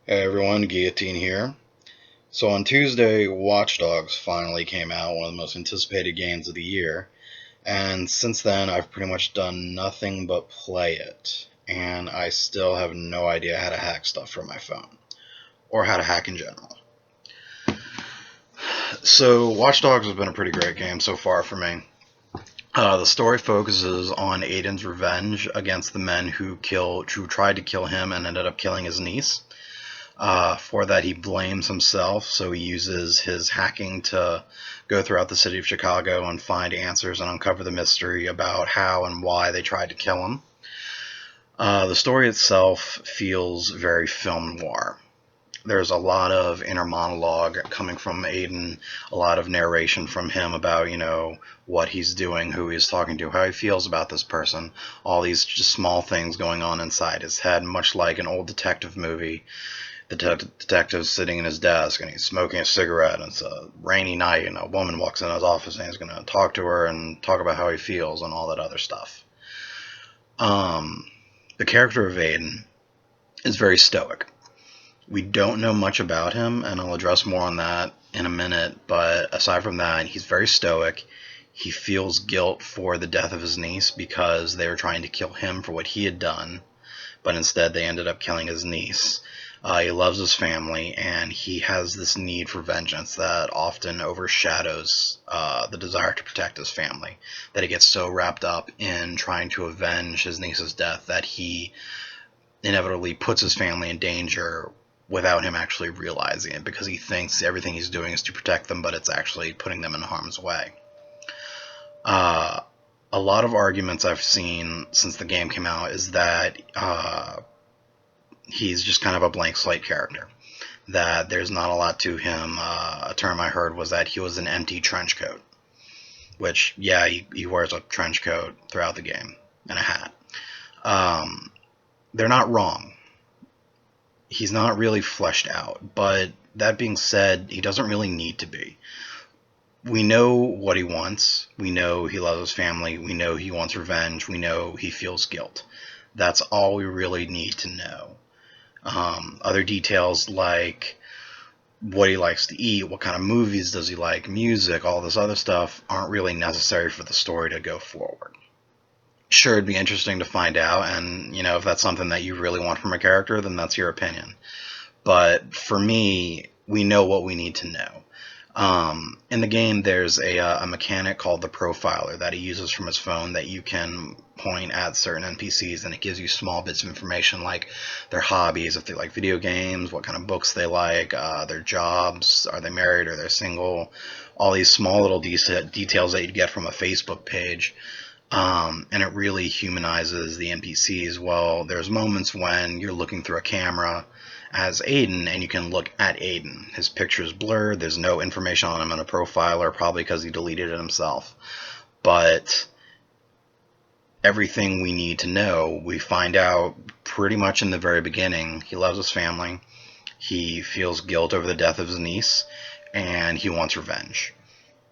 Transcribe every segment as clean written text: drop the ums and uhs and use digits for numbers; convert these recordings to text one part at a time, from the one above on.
Hey everyone, Guillotine here. So on Tuesday, Watch Dogs finally came out, one of the most anticipated games of the year, and since then I've pretty much done nothing but play it, and I still have no idea how to hack stuff from my phone, or how to hack in general. So Watch Dogs has been a pretty great game so far for me. The story focuses on Aiden's revenge against the men who tried to kill him and ended up killing his niece. For that, he blames himself, so he uses his hacking to go throughout the city of Chicago and find answers and uncover the mystery about how and why they tried to kill him. The story itself feels very film noir. There's a lot of inner monologue coming from Aiden, a lot of narration from him about, what he's doing, who he's talking to, how he feels about this person, all these just small things going on inside his head, much like an old detective movie. The detective's sitting in his desk and he's smoking a cigarette, and it's a rainy night, and a woman walks in his office and he's going to talk to her and talk about how he feels and all that other stuff. The character of Aiden is very stoic. We don't know much about him, and I'll address more on that in a minute, but aside from that, he's very stoic. He feels guilt for the death of his niece because they were trying to kill him for what he had done, but instead they ended up killing his niece. He loves his family, and he has this need for vengeance that often overshadows the desire to protect his family. That he gets so wrapped up in trying to avenge his niece's death that he inevitably puts his family in danger without him actually realizing it, because he thinks everything he's doing is to protect them, but it's actually putting them in harm's way. Uh, a lot of arguments I've seen since the game came out is that he's just kind of a blank slate character, that there's not a lot to him. A term I heard was that he was an empty trench coat, which, yeah, he wears a trench coat throughout the game and a hat. Um, they're not wrong. He's not really fleshed out, but that being said, he doesn't really need to be. We know what he wants. We know he loves his family. We know he wants revenge. We know he feels guilt. That's all we really need to know. Other details like what he likes to eat, what kind of movies does he like, music, all this other stuff aren't really necessary for the story to go forward. Sure, it'd be interesting to find out, and if that's something that you really want from a character, then that's your opinion. But for me, we know what we need to know. In the game, there's a mechanic called the profiler that he uses from his phone that you can point at certain NPCs, and it gives you small bits of information like their hobbies, if they like video games, what kind of books they like, their jobs, are they married or they're single, all these small little details that you'd get from a Facebook page. And it really humanizes the NPCs. Well, there's moments when you're looking through a camera as Aiden, and you can look at Aiden. His picture's blurred. There's no information on him in a profiler, probably because he deleted it himself. But everything we need to know, we find out pretty much in the very beginning. He loves his family. He feels guilt over the death of his niece, and he wants revenge.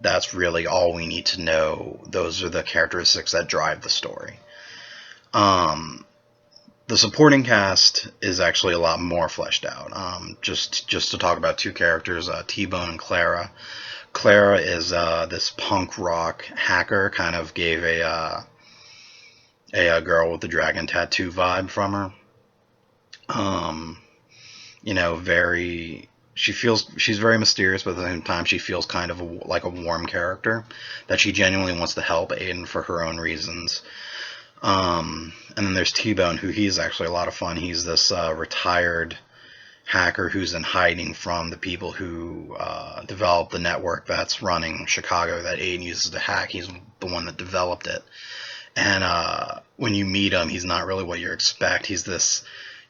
That's really all we need to know. Those are the characteristics that drive the story. The supporting cast is actually a lot more fleshed out. Just to talk about two characters, T-Bone and Clara. Clara is this punk rock hacker, kind of gave a girl with the dragon tattoo vibe from her. Very, she's very mysterious, but at the same time she feels kind of like a warm character, that she genuinely wants to help Aiden for her own reasons. And then there's T-Bone, who he's actually a lot of fun. He's this retired hacker who's in hiding from the people who developed the network that's running Chicago that Aiden uses to hack. He's the one that developed it. And when you meet him, he's not really what you expect. He's this,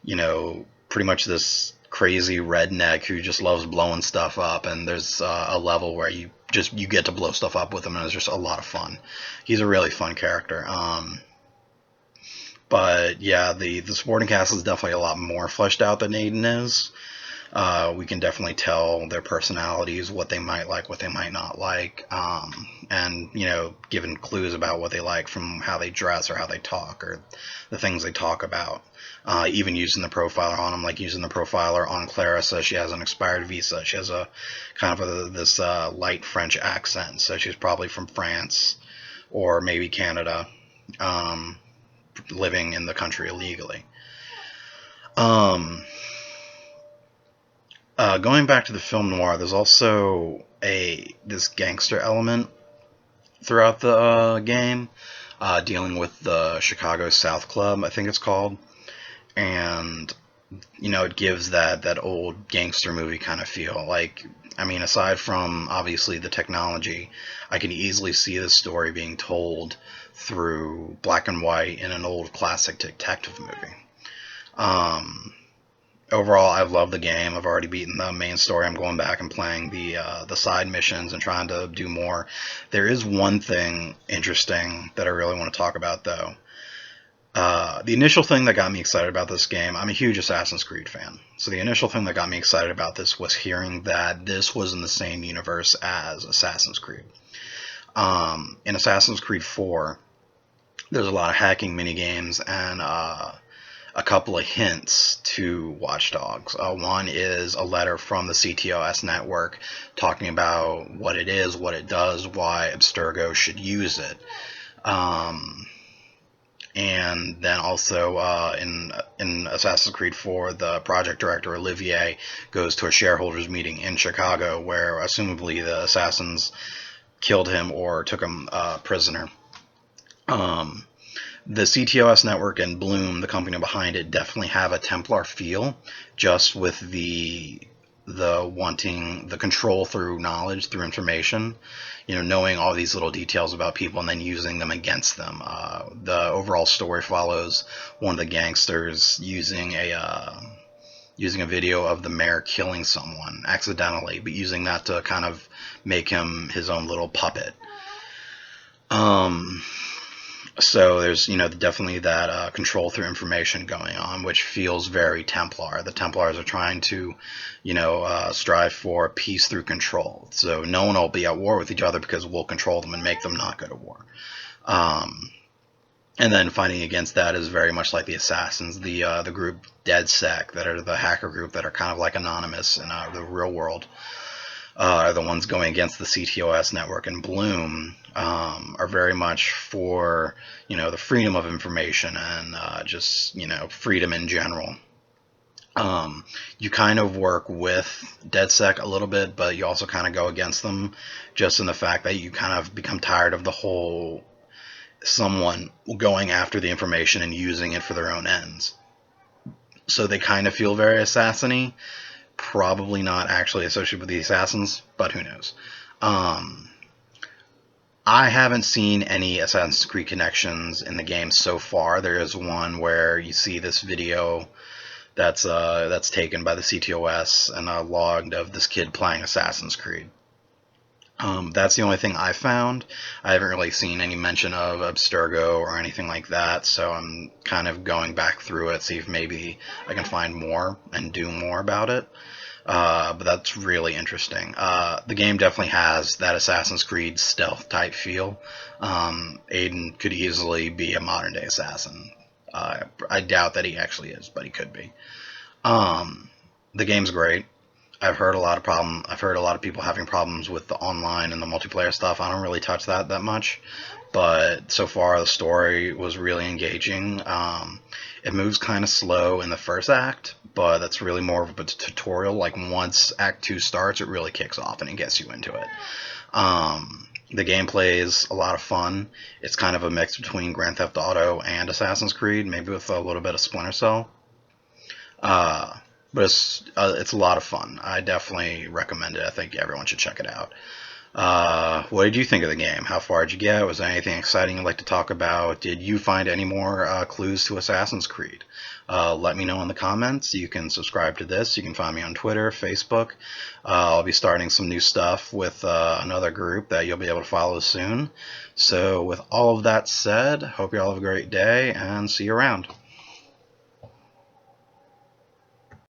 pretty much this crazy redneck who just loves blowing stuff up. And there's a level where you get to blow stuff up with him, and it's just a lot of fun. He's a really fun character. But yeah, the supporting cast is definitely a lot more fleshed out than Aiden is. We can definitely tell their personalities, what they might like, what they might not like, and, given clues about what they like from how they dress or how they talk or the things they talk about. Even using the profiler on them, like using the profiler on Clarissa. She has an expired visa. She has a kind of this light French accent, so she's probably from France or maybe Canada, living in the country illegally. Going back to the film noir, there's also this gangster element throughout the game, dealing with the Chicago South Club, I think it's called, and it gives that old gangster movie kind of feel. Like, I mean, aside from obviously the technology, I can easily see the story being told through black and white in an old classic detective movie. Overall, I've loved the game. I've already beaten the main story. I'm going back and playing the side missions and trying to do more. There is one thing interesting that I really want to talk about, though. The initial thing that got me excited about this game, I'm a huge Assassin's Creed fan. So the initial thing that got me excited about this was hearing that this was in the same universe as Assassin's Creed. In Assassin's Creed 4, there's a lot of hacking minigames and a couple of hints to Watch Dogs. One is a letter from the CTOS network talking about what it is, what it does, why Abstergo should use it. And then also in Assassin's Creed 4, the project director, Olivier, goes to a shareholders meeting in Chicago where, assumably, the assassins killed him or took him prisoner. The CTOS network and Bloom, the company behind it, definitely have a Templar feel, just with the wanting the control through knowledge, through information, knowing all these little details about people and then using them against them. The overall story follows one of the gangsters using a video of the mayor killing someone accidentally, but using that to kind of make him his own little puppet. So there's, definitely that control through information going on, which feels very Templar. The Templars are trying to, strive for peace through control. So no one will be at war with each other because we'll control them and make them not go to war. And then fighting against that is very much like the Assassins, the group DedSec, that are the hacker group that are kind of like anonymous in the real world. Are the ones going against the CTOS network, and Bloom are very much for the freedom of information and just freedom in general. You kind of work with DedSec a little bit, but you also kind of go against them, just in the fact that you kind of become tired of the whole someone going after the information and using it for their own ends. So they kind of feel very assassin-y. Probably not actually associated with the Assassins, but who knows. I haven't seen any Assassin's Creed connections in the game so far. There is one where you see this video that's taken by the CTOS and logged of this kid playing Assassin's Creed. That's the only thing I found. I haven't really seen any mention of Abstergo or anything like that, so I'm kind of going back through it, see if maybe I can find more and do more about it. But that's really interesting. The game definitely has that Assassin's Creed stealth type feel. Aiden could easily be a modern day assassin. I doubt that he actually is, but he could be. The game's great. I've heard a lot of people having problems with the online and the multiplayer stuff. I don't really touch that much, but so far the story was really engaging. It moves kind of slow in the first act, but that's really more of a tutorial. Like, once Act 2 starts, it really kicks off and it gets you into it. The gameplay is a lot of fun. It's kind of a mix between Grand Theft Auto and Assassin's Creed, maybe with a little bit of Splinter Cell. But it's a lot of fun. I definitely recommend it. I think everyone should check it out. What did you think of the game? How far did you get? Was there anything exciting you'd like to talk about? Did you find any more clues to Assassin's Creed? Let me know in the comments. You can subscribe to this. You can find me on Twitter, Facebook. I'll be starting some new stuff with another group that you'll be able to follow soon. So with all of that said, hope you all have a great day and see you around.